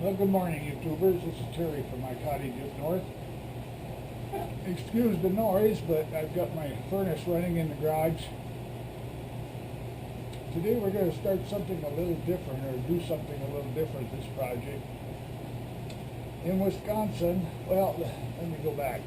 Well, good morning, YouTubers. This is Terry from my cottage up north. Excuse the noise, but I've got my furnace running in the garage. Today we're going to start something a little different, or do something a little different this project. In Wisconsin, well, let me go back.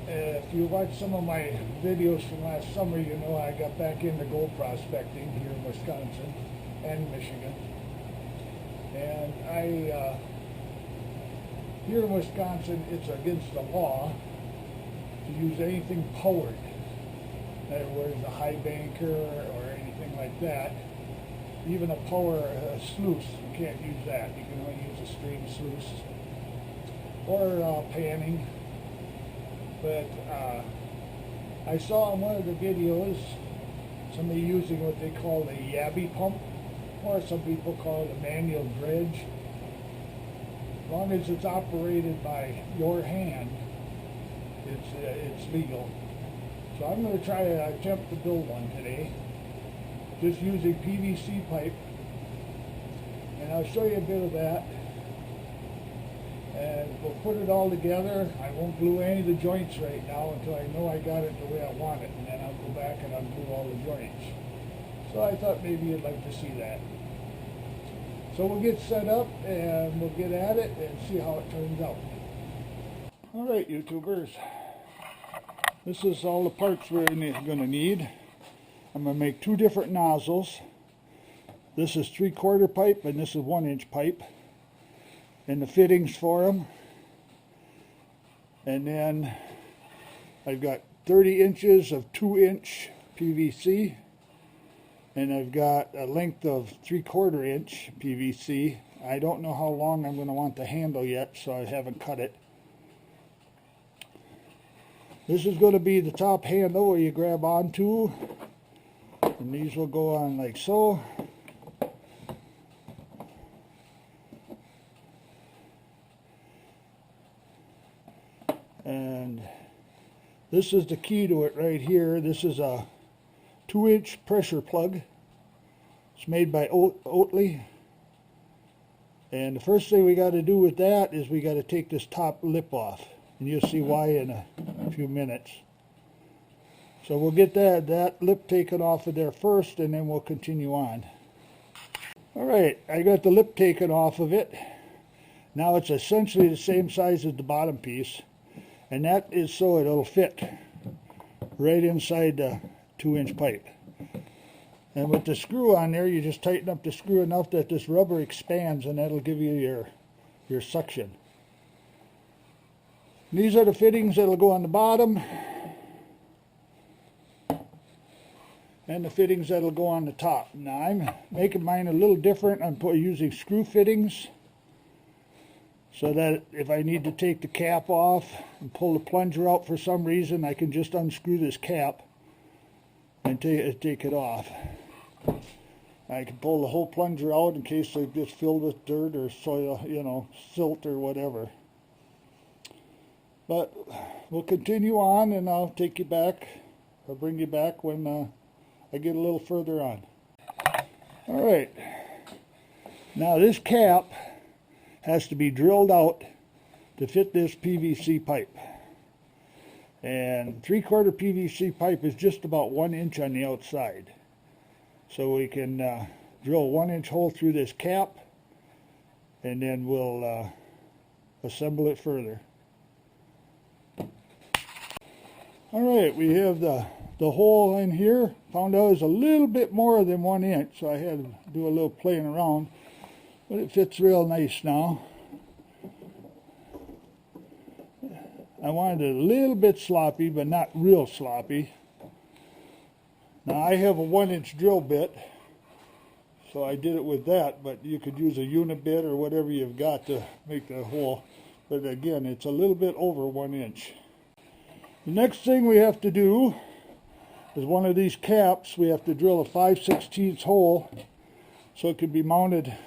If you watch some of my videos from last summer, you know I got back into gold prospecting here in Wisconsin and Michigan. And here in Wisconsin, it's against the law to use anything powered. In other words, a high banker or anything like that. Even a sluice, you can't use that. You can only use a stream sluice or panning. But I saw in one of the videos somebody using what they call the Yabby pump, or some people call it a manual dredge. As long as it's operated by your hand, it's legal. So I'm going to try to attempt to build one today, just using PVC pipe, and I'll show you a bit of that. And we'll put it all together. I won't glue any of the joints right now until I know I got it the way I want it, and then I'll go back and unglue all the joints. So I thought maybe you'd like to see that. So we'll get set up and we'll get at it and see how it turns out. Alright, YouTubers, this is all the parts we're going to need. I'm going to make two different nozzles. This is 3/4 pipe and this is 1-inch pipe, and the fittings for them. And then I've got 30 inches of 2-inch PVC, and I've got a length of 3/4 inch PVC. I don't know how long I'm going to want the handle yet, so I haven't cut it. This is going to be the top handle where you grab onto, and these will go on like so. And this is the key to it right here. This is a 2-inch pressure plug. It's made by Oatly. And the first thing we got to do with that is we got to take this top lip off. And you'll see why in a few minutes. So we'll get that lip taken off of there first, and then we'll continue on. Alright, I got the lip taken off of it. Now it's essentially the same size as the bottom piece. And that is so it'll fit right inside the 2-inch pipe. And with the screw on there, you just tighten up the screw enough that this rubber expands, and that'll give you your suction. And these are the fittings that'll go on the bottom, and the fittings that'll go on the top. Now I'm making mine a little different. I'm using screw fittings, so that if I need to take the cap off and pull the plunger out for some reason, I can just unscrew this cap and take it off. I can pull the whole plunger out in case it gets filled with dirt or soil, silt or whatever. But we'll continue on, and I'll take you back, or bring you back when I get a little further on. Alright, now this cap has to be drilled out to fit this PVC pipe. And 3/4 PVC pipe is just about 1 inch on the outside. So we can drill a 1-inch hole through this cap, and then we'll assemble it further. Alright, we have the hole in here. Found out it's a little bit more than 1 inch, so I had to do a little playing around. But it fits real nice now. I wanted it a little bit sloppy, but not real sloppy. Now I have a 1-inch drill bit, so I did it with that, but you could use a unit bit or whatever you've got to make the hole. But again, it's a little bit over 1 inch. The next thing we have to do is one of these caps. We have to drill a 5/16 hole so it can be mounted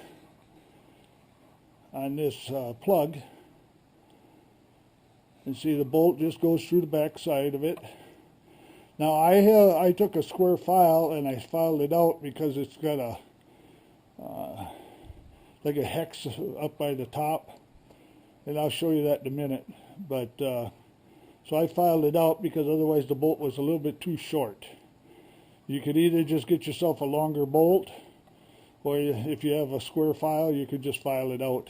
on this plug. And see, the bolt just goes through the back side of it. Now I took a square file and I filed it out because it's got a like a hex up by the top, and I'll show you that in a minute. But so I filed it out because otherwise the bolt was a little bit too short. You could either just get yourself a longer bolt, or if you have a square file, you could just file it out.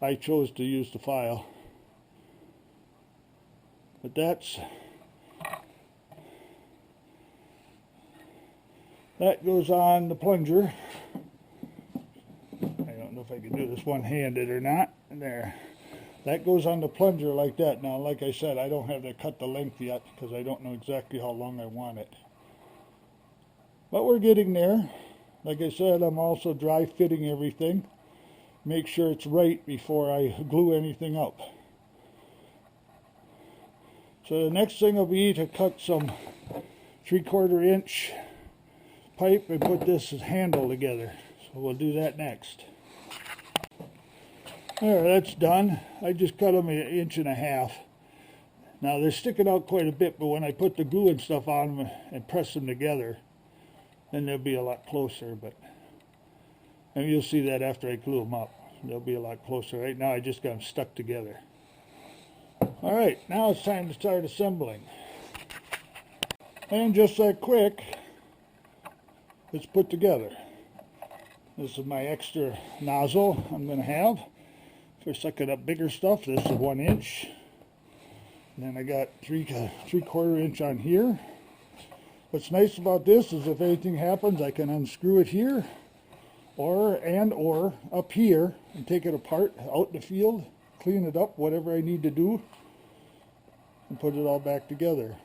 I chose to use the file. But that goes on the plunger. I don't know if I can do this one-handed or not. There. That goes on the plunger like that. Now, like I said, I don't have to cut the length yet because I don't know exactly how long I want it. But we're getting there. Like I said, I'm also dry fitting everything. Make sure it's right before I glue anything up. So the next thing will be to cut some 3/4 inch pipe and put this handle together. So we'll do that next. There, that's done. I just cut them 1.5 inches. Now they're sticking out quite a bit, but when I put the glue and stuff on them and press them together, then they'll be a lot closer. And you'll see that after I glue them up. They'll be a lot closer. Right now I just got them stuck together. Alright, now it's time to start assembling. And just that quick, it's put together. This is my extra nozzle I'm going to have for sucking up bigger stuff. This is 1 inch. And then I got 3/4 inch on here. What's nice about this is if anything happens, I can unscrew it here or up here and take it apart out in the field, clean it up, whatever I need to do, and put it all back together.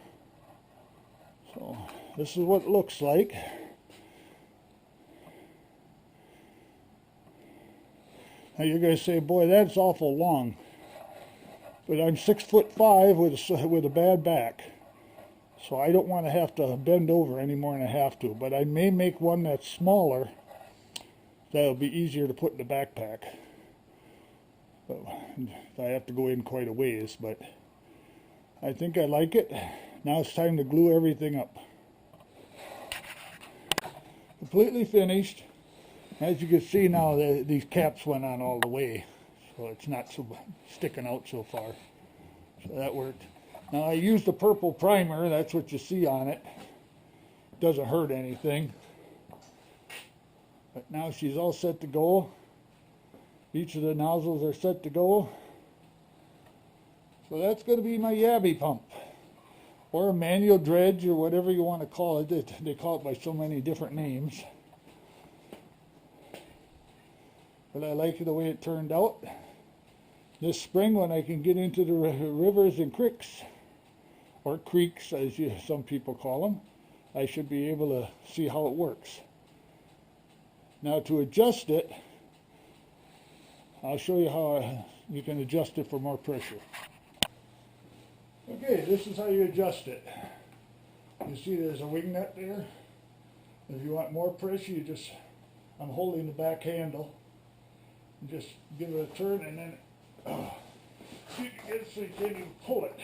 So this is what it looks like. Now you're going to say, boy, that's awful long. But I'm 6'5" with a bad back. So I don't want to have to bend over any more than I have to. But I may make one that's smaller. That'll be easier to put in the backpack. So I have to go in quite a ways, but I think I like it. Now it's time to glue everything up. Completely finished. As you can see now, these caps went on all the way. So it's not so sticking out so far. So that worked. Now I used the purple primer. That's what you see on it. Doesn't hurt anything. But now she's all set to go. Each of the nozzles are set to go. So that's going to be my Yabby pump. Or a manual dredge, or whatever you want to call it. They call it by so many different names. But I like the way it turned out. This spring, when I can get into the rivers and creeks, or creeks as some people call them, I should be able to see how it works. Now to adjust it, I'll show you how you can adjust it for more pressure. Okay, this is how you adjust it. You see there's a wing nut there. If you want more pressure, I'm holding the back handle. And just give it a turn and then you can get it so you can't even pull it.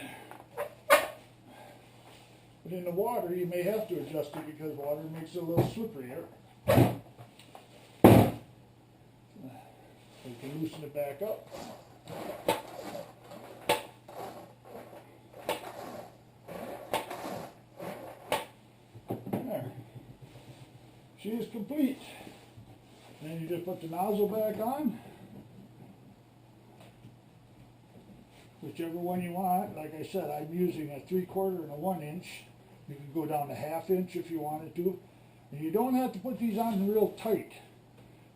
But in the water, you may have to adjust it because water makes it a little slipperier. You can loosen it back up. There. She is complete. Then you just put the nozzle back on. Whichever one you want. Like I said, I'm using a 3/4 and a 1 inch. You can go down to 1/2 inch if you wanted to. And you don't have to put these on real tight.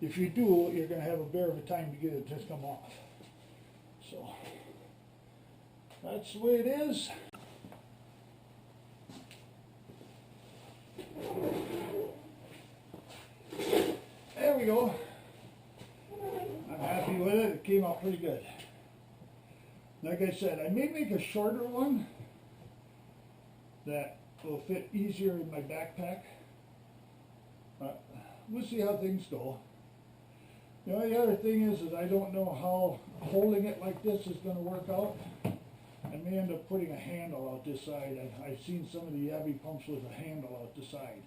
If you do, you're going to have a bear of a time to get it to come off. So, that's the way it is. There we go. I'm happy with it. It came out pretty good. Like I said, I may make a shorter one that will fit easier in my backpack. But we'll see how things go. You know, the other thing is I don't know how holding it like this is going to work out. I may end up putting a handle out this side. I've seen some of the Yabby pumps with a handle out the side.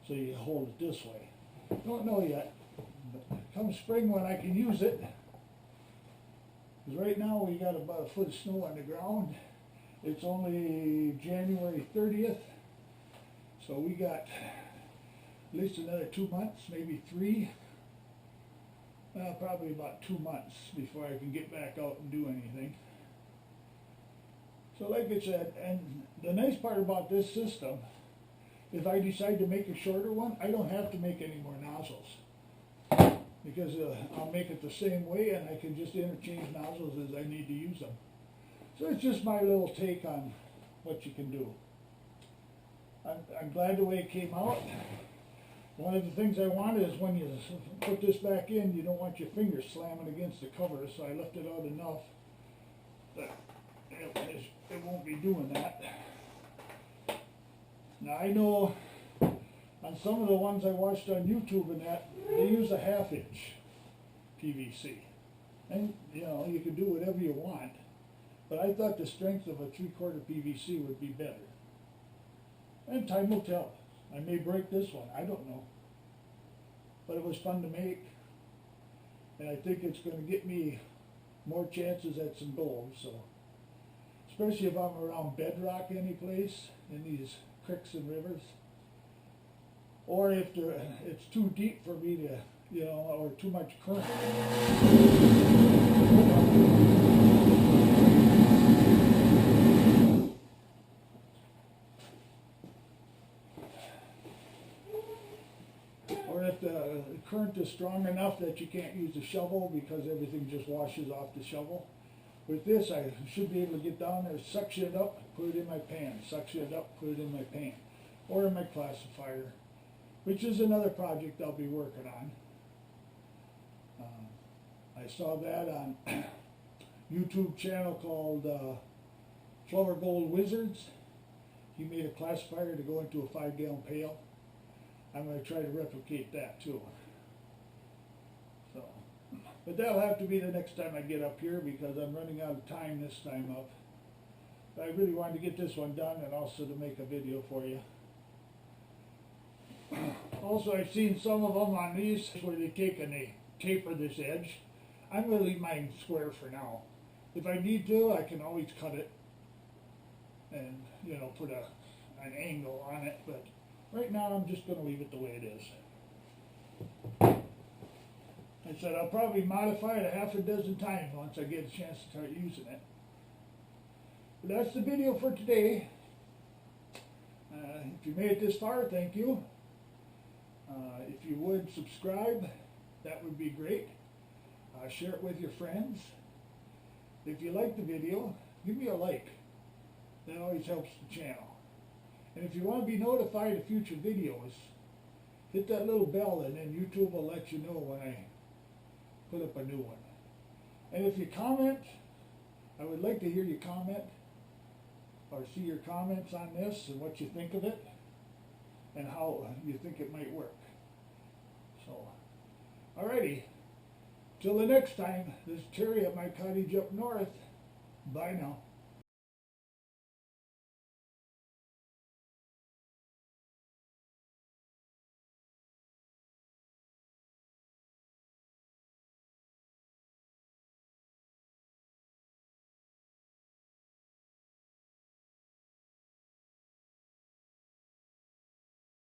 So you hold it this way. Don't know yet, But come spring when I can use it, because right now we got about a foot of snow on the ground. It's only January 30th, so we got at least another 2 months, maybe 3. Probably about 2 months before I can get back out and do anything. So like I said, and the nice part about this system, if I decide to make a shorter one, I don't have to make any more nozzles. Because I'll make it the same way and I can just interchange nozzles as I need to use them. So it's just my little take on what you can do. I'm glad the way it came out. One of the things I wanted is when you put this back in, you don't want your fingers slamming against the cover, so I left it out enough that it won't be doing that. Now I know on some of the ones I watched on YouTube and that, they use a 1/2 inch PVC. And you know, you can do whatever you want, but I thought the strength of a 3/4 PVC would be better. And time will tell. I may break this one, I don't know. But it was fun to make. And I think it's going to get me more chances at some gold, so. Especially if I'm around bedrock any place, in these creeks and rivers. Or if it's too deep for me to, you know, or too much current. Or if the current is strong enough that you can't use the shovel because everything just washes off the shovel. With this, I should be able to get down there, suction it up, put it in my pan, suction it up, put it in my pan, or in my classifier, which is another project I'll be working on. I saw that on YouTube channel called Flower Gold Wizards. He made a classifier to go into a 5-gallon pail. I'm going to try to replicate that too. So, but that'll have to be the next time I get up here because I'm running out of time this time up. But I really wanted to get this one done and also to make a video for you. Also, I've seen some of them on these where they take and they taper this edge. I'm going to leave mine square for now. If I need to, I can always cut it and, you know, put an angle on it, but right now I'm just going to leave it the way it is. I said I'll probably modify it 6 times once I get a chance to start using it. But that's the video for today. If you made it this far, thank you. If you would subscribe, that would be great. Share it with your friends. If you like the video, give me a like. That always helps the channel. And if you want to be notified of future videos, hit that little bell and then YouTube will let you know when I put up a new one. And if you comment, I would like to hear you comment or see your comments on this and what you think of it and how you think it might work. So, alrighty. Till the next time, this is Terry at my cottage up north. Bye now.